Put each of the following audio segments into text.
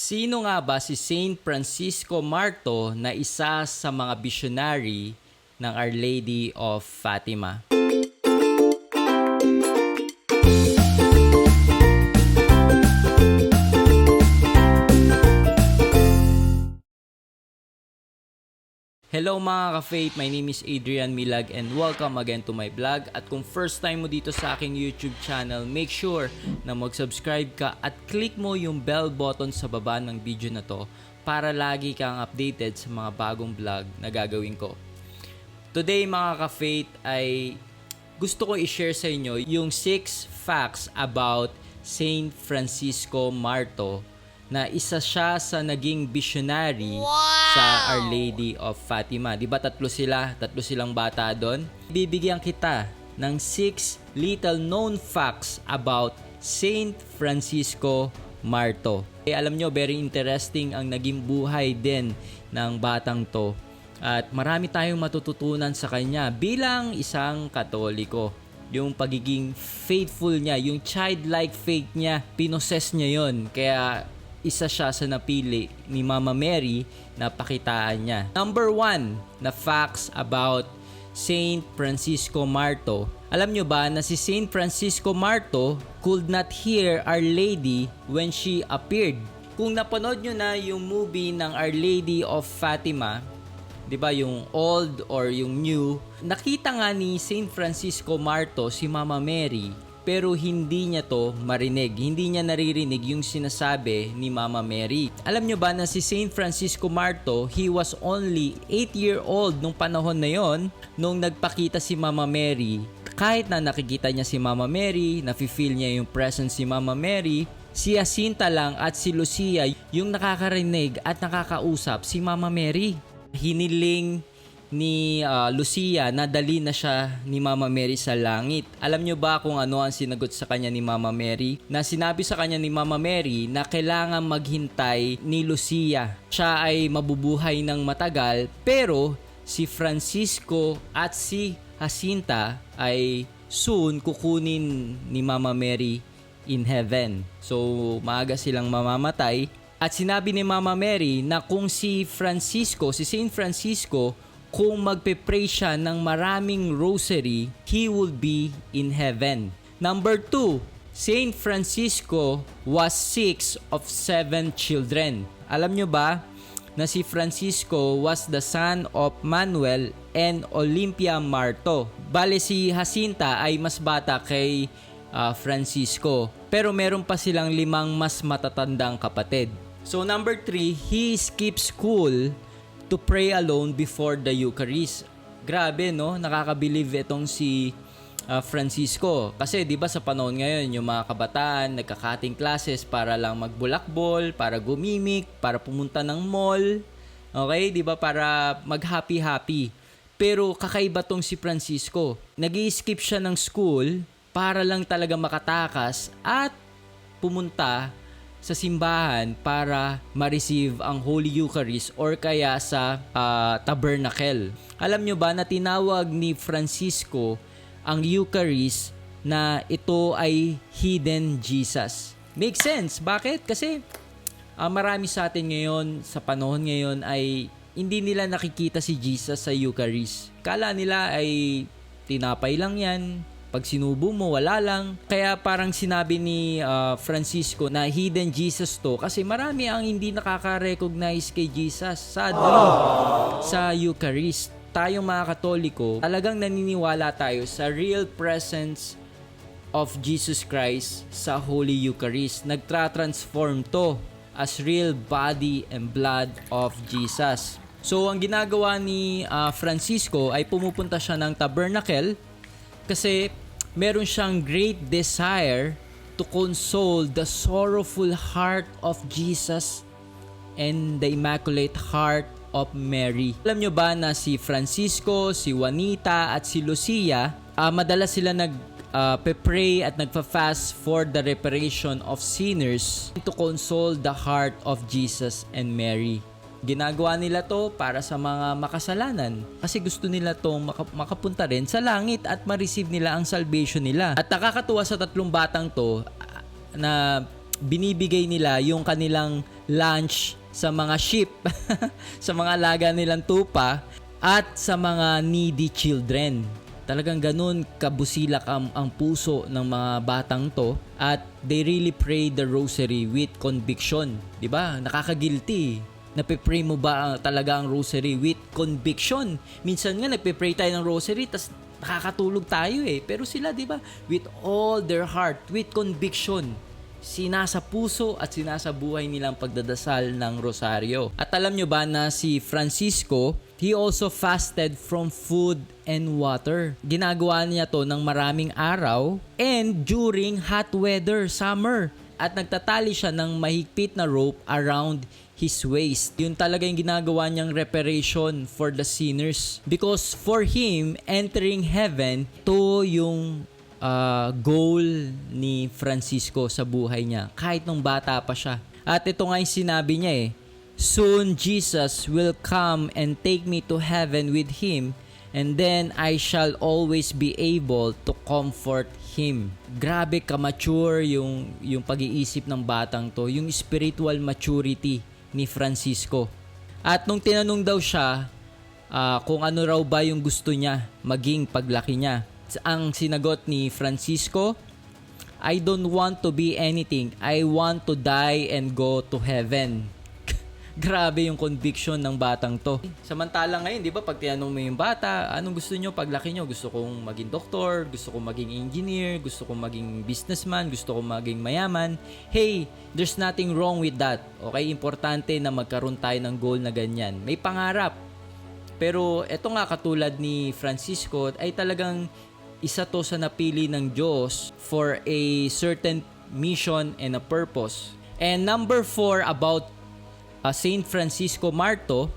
Sino nga ba si Saint Francisco Marto na isa sa mga visionary ng Our Lady of Fatima? Hello mga ka-faith, my name is Adrian Milag and welcome again to my vlog. At kung first time mo dito sa aking YouTube channel, make sure na mag-subscribe ka at click mo yung bell button sa baba ng video na to para lagi kang updated sa mga bagong vlog na gagawin ko. Today mga ka-faith ay gusto ko i-share sa inyo yung 6 facts about Saint Francisco Marto na isa siya sa naging visionary sa Our Lady of Fatima. Di ba tatlo silang bata doon? Bibigyan kita ng 6 little known facts about Saint Francisco Marto. Alam nyo, very interesting ang naging buhay din ng batang to. At marami tayong matututunan sa kanya bilang isang Katoliko. Yung pagiging faithful niya, yung childlike faith niya, pinoses niya yon. Kaya isa siya sa napili ni Mama Mary na pakitaan niya. Number 1 na facts about Saint Francisco Marto. Alam nyo ba na si Saint Francisco Marto could not hear Our Lady when she appeared? Kung napanood nyo na yung movie ng Our Lady of Fatima, di ba yung old or yung new, nakita nga ni Saint Francisco Marto si Mama Mary, pero hindi niya to marinig. Hindi niya naririnig yung sinasabi ni Mama Mary. Alam nyo ba na si Saint Francisco Marto, he was only 8-year-old nung panahon na yon, nung nagpakita si Mama Mary. Kahit na nakikita niya si Mama Mary, nafe-feel niya yung presence si Mama Mary, si Jacinta lang at si Lucia yung nakakarinig at nakakausap si Mama Mary. Hiniling ni Lucia na dali na siya ni Mama Mary sa langit. Alam nyo ba kung ano ang sinagot sa kanya ni Mama Mary? Na sinabi sa kanya ni Mama Mary na kailangan maghintay ni Lucia. Siya ay mabubuhay ng matagal, pero si Francisco at si Jacinta ay soon kukunin ni Mama Mary in heaven. So maaga silang mamamatay. At sinabi ni Mama Mary na kung si Saint Francisco, kung magpe-pray siya ng maraming rosary, he will be in heaven. Number 2, Saint Francisco was 6 of 7 children. Alam nyo ba na si Francisco was the son of Manuel and Olympia Marto? Bale si Jacinta ay mas bata kay Francisco, pero meron pa silang 5 mas matatandang kapatid. So number 3, he skipped school to pray alone before the Eucharist. Grabe, no? Nakakabilieve itong si Francisco. Kasi 'di ba sa panahon ngayon, yung mga kabataan nagka-cutting classes para lang magbulakbol, para gumimik, para pumunta ng mall. Okay, 'di ba, para mag-happy-happy. Pero kakaiba tong si Francisco. Nag-i-skip siya ng school para lang talaga makatakas at pumunta sa simbahan para ma-receive ang Holy Eucharist or kaya sa tabernacle. Alam nyo ba na tinawag ni Francisco ang Eucharist na ito ay hidden Jesus? Makes sense. Bakit? Kasi marami sa atin ngayon, sa panahon ngayon, ay hindi nila nakikita si Jesus sa Eucharist. Kala nila ay tinapay lang yan. Pag sinubo mo, wala lang. Kaya parang sinabi ni Francisco na hidden Jesus to kasi marami ang hindi nakaka-recognize kay Jesus. Sadly, sa Eucharist. Tayong mga Katoliko, talagang naniniwala tayo sa real presence of Jesus Christ sa Holy Eucharist. Nagtra-transform to as real body and blood of Jesus. So, ang ginagawa ni Francisco ay pumupunta siya ng tabernacle kasi meron siyang great desire to console the sorrowful heart of Jesus and the Immaculate Heart of Mary. Alam nyo ba na si Francisco, si Juanita at si Lucia, madalas sila nag-pray at nagpa-fast for the reparation of sinners to console the heart of Jesus and Mary. Ginagawa nila to para sa mga makasalanan kasi gusto nila tong makapunta rin sa langit at ma-receive nila ang salvation nila. At nakakatuwa sa tatlong batang to na binibigay nila yung kanilang lunch sa mga sheep, sa mga alaga nilang tupa, at sa mga needy children. Talagang ganun kabusilak ang puso ng mga batang to, at they really pray the rosary with conviction. 'Di ba? Nakaka-guilty. Nape-pray mo ba talaga ang rosary with conviction? Minsan nga nagpe-pray tayo ng rosary tas nakakatulog tayo Pero sila, 'di ba? With all their heart, with conviction, sinasa puso at sinasa buhay nilang pagdadasal ng rosaryo. At alam nyo ba na si Francisco, he also fasted from food and water. Ginagawa niya to ng maraming araw and during hot weather, summer. At nagtatali siya ng mahigpit na rope around his waist. Yun talaga yung ginagawa niyang reparation for the sinners. Because for him, entering heaven, to yung goal ni Francisco sa buhay niya. Kahit nung bata pa siya. At ito nga yung sinabi niya soon Jesus will come and take me to heaven with Him, and then I shall always be able to comfort Him. Grabe ka-mature yung pag-iisip ng batang to, yung spiritual maturity ni Francisco. At nung tinanong daw siya kung ano raw ba yung gusto niya maging paglaki niya, ang sinagot ni Francisco, I don't want to be anything. I want to die and go to heaven. Grabe yung conviction ng batang to. Samantala ngayon, di ba, pag tinanong mo yung bata, anong gusto nyo paglaki nyo? Gusto kong maging doktor, gusto kong maging engineer, gusto kong maging businessman, gusto kong maging mayaman. Hey, there's nothing wrong with that. Okay, importante na magkaroon tayo ng goal na ganyan. May pangarap. Pero eto nga, katulad ni Francisco, ay talagang isa to sa napili ng Diyos for a certain mission and a purpose. And number 4 about Saint Francisco Marto,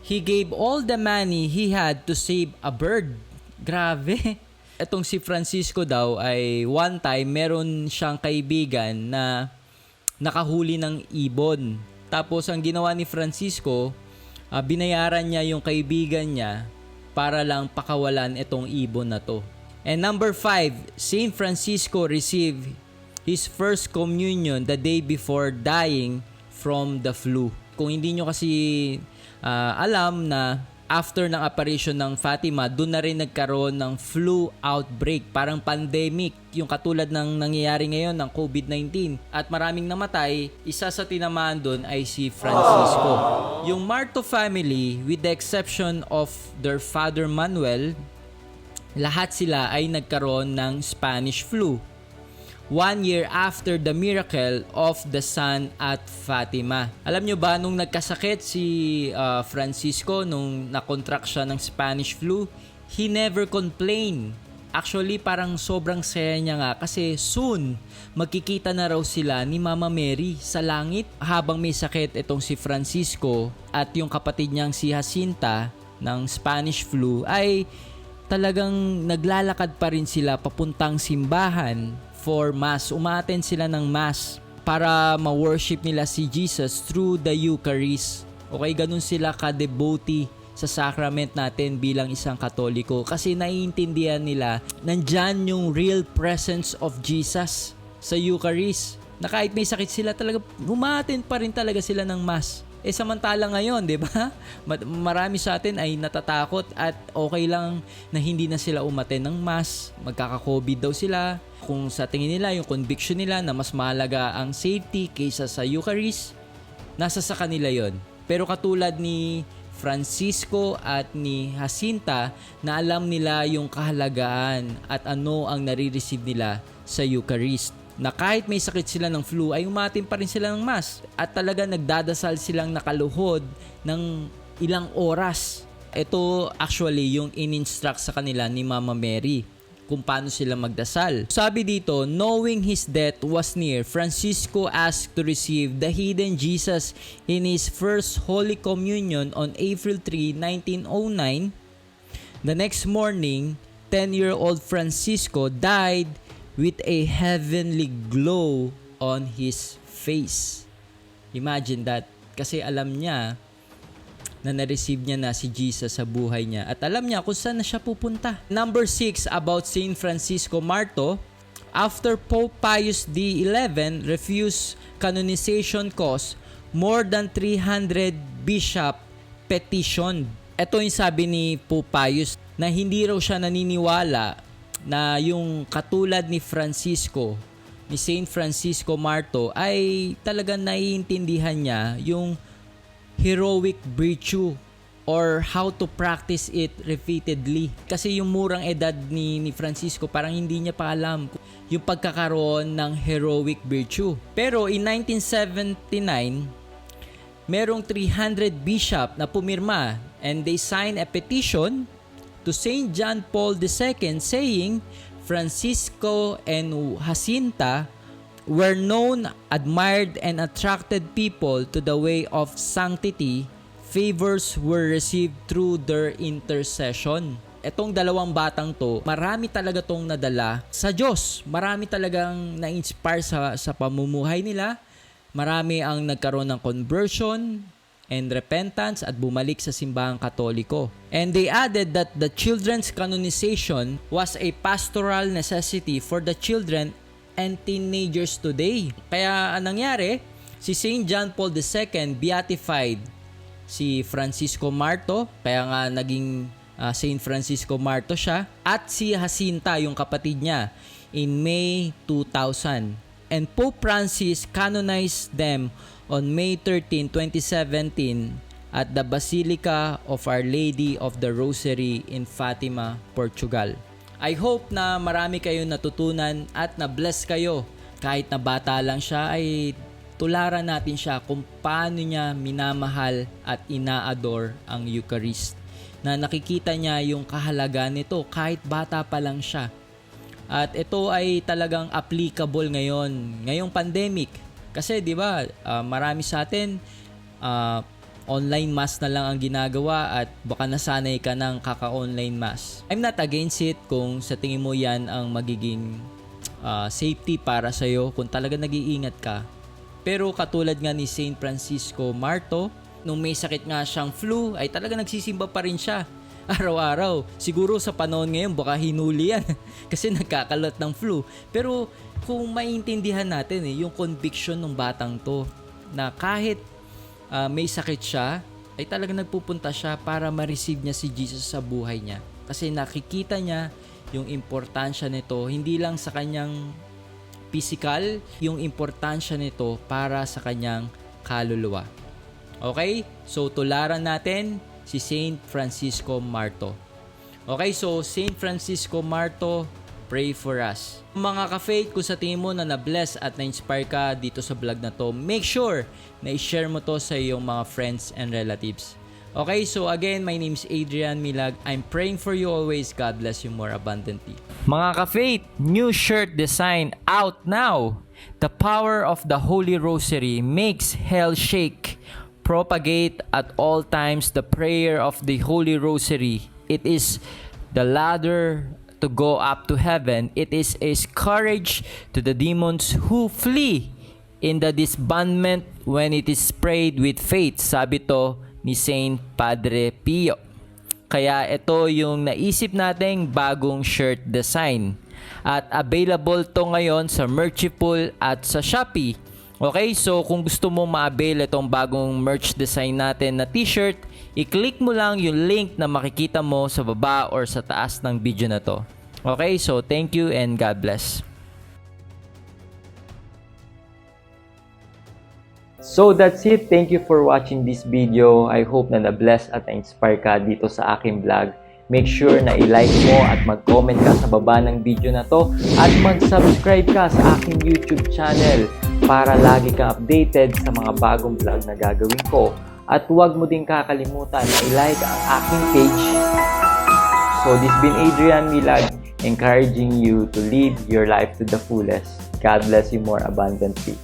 he gave all the money he had to save a bird. Grabe. Etong si Francisco daw ay one time meron siyang kaibigan na nakahuli ng ibon. Tapos ang ginawa ni Francisco, binayaran niya yung kaibigan niya para lang pakawalan itong ibon na to. And number 5, Saint Francisco received his first communion the day before dying from the flu. Kung hindi nyo kasi alam na after ng apparition ng Fatima, doon na rin nagkaroon ng flu outbreak, parang pandemic, yung katulad ng nangyayari ngayon ng COVID-19. At maraming namatay, isa sa tinamaan doon ay si Francisco. Yung Marto family, with the exception of their father Manuel, lahat sila ay nagkaroon ng Spanish flu. 1 year after the miracle of the sun at Fatima. Alam nyo ba, nung nagkasakit si Francisco, nung nakontract siya ng Spanish flu, he never complained. Actually, parang sobrang saya niya nga kasi soon, magkikita na raw sila ni Mama Mary sa langit. Habang may sakit itong si Francisco at yung kapatid niyang si Jacinta ng Spanish flu, ay talagang naglalakad pa rin sila papuntang simbahan for Mass. Umattend sila ng Mass para ma-worship nila si Jesus through the Eucharist. Okay, ganun sila ka-devotee sa sacrament natin bilang isang Katoliko kasi naiintindihan nila nandyan yung real presence of Jesus sa Eucharist. Na kahit may sakit sila, talaga umattend pa rin talaga sila ng Mass. Samantala ngayon, di ba? Marami sa atin ay natatakot at okay lang na hindi na sila umattend ng Mass. Magkaka-COVID daw sila. Kung sa tingin nila, yung conviction nila na mas mahalaga ang safety kaysa sa Eucharist, nasa sa kanila yon. Pero katulad ni Francisco at ni Jacinta, na alam nila yung kahalagaan at ano ang nare-receive nila sa Eucharist. Na kahit may sakit sila ng flu, ay umatin pa rin sila ng Mass. At talaga nagdadasal silang nakaluhod ng ilang oras. Ito actually yung in-instruct sa kanila ni Mama Mary kung paano sila magdasal. Sabi dito, knowing his death was near, Francisco asked to receive the hidden Jesus in his first Holy Communion on April 3, 1909. The next morning, 10-year-old Francisco died with a heavenly glow on his face. Imagine that. Kasi alam niya na na-receive niya na si Jesus sa buhay niya. At alam niya kung saan na siya pupunta. Number 6 about Saint Francisco Marto. after Pope Pius XI refused canonization cause, more than 300 bishop petition. Ito yung sabi ni Pope Pius na hindi raw siya naniniwala na yung katulad ni Francisco, ni Saint Francisco Marto ay talagang naiintindihan niya yung heroic virtue or how to practice it repeatedly. Kasi yung murang edad ni Francisco, parang hindi niya pa alam yung pagkakaroon ng heroic virtue. Pero in 1979, merong 300 bishop na pumirma and they signed a petition to Saint John Paul II saying Francisco and Jacinta were known, admired, and attracted people to the way of sanctity. Favors were received through their intercession. Etong dalawang batang to, marami talaga tong nadala sa Diyos. Marami talagang na-inspire sa pamumuhay nila. Marami ang nagkaroon ng conversion and repentance at bumalik sa simbahang Katoliko. And they added that the children's canonization was a pastoral necessity for the children and teenagers today. Kaya anong nangyari? Si Saint John Paul II beatified si Francisco Marto, kaya nga naging Saint Francisco Marto siya, at si Jacinta, yung kapatid niya, in May 2000. And Pope Francis canonized them on May 13, 2017 at the Basilica of Our Lady of the Rosary in Fatima, Portugal. I hope na marami kayong natutunan at na-bless kayo. Kahit na bata lang siya ay tularan natin siya kung paano niya minamahal at ina-adore ang Eucharist. Na nakikita niya yung kahalagaan nito kahit bata pa lang siya. At ito ay talagang applicable ngayong pandemic. Kasi 'di ba, marami sa atin online mass na lang ang ginagawa at baka nasanay ka ng kaka-online mass. I'm not against it kung sa tingin mo yan ang magiging safety para sa'yo kung talaga nag-iingat ka. Pero katulad nga ni Saint Francisco Marto, nung may sakit nga siyang flu, ay talaga nagsisimba pa rin siya araw-araw. Siguro sa panahon ngayon, baka hinuli yan kasi nagkakalot ng flu. Pero kung maintindihan natin yung conviction ng batang to, na kahit may sakit siya, ay talaga nagpupunta siya para ma-receive niya si Jesus sa buhay niya. Kasi nakikita niya yung importansya nito, hindi lang sa kanyang physical, yung importansya nito para sa kanyang kaluluwa. Okay? So, tularan natin si Saint Francisco Marto. Okay, so Saint Francisco Marto, pray for us. Mga ka-faith, kung sa tingin mo na na-bless at na-inspire ka dito sa vlog na to, make sure na i-share mo to sa iyong mga friends and relatives. Okay, so again, my name is Adrian Milag. I'm praying for you always. God bless you more abundantly. Mga ka-faith, new shirt design out now. The power of the Holy Rosary makes hell shake. Propagate at all times the prayer of the Holy Rosary. It is the ladder to go up to heaven. It is a courage to the demons who flee in the disbandment when it is prayed with faith. Sabi to ni Saint Padre Pio. Kaya ito yung naisip nating bagong shirt design. At available to ngayon sa Merchiful at sa Shopee. Okay, so kung gusto mo ma-avail itong bagong merch design natin na t-shirt, i-click mo lang yung link na makikita mo sa baba or sa taas ng video na to. Okay, so thank you and God bless. So that's it. Thank you for watching this video. I hope na na-bless at na-inspire ka dito sa aking vlog. Make sure na i-like mo at mag-comment ka sa baba ng video na to at mag-subscribe ka sa aking YouTube channel para lagi kang updated sa mga bagong vlog na gagawin ko. At huwag mo din kakalimutan na i-like ang aking page. So this been Adrian Milag, encouraging you to live your life to the fullest. God bless you more abundantly.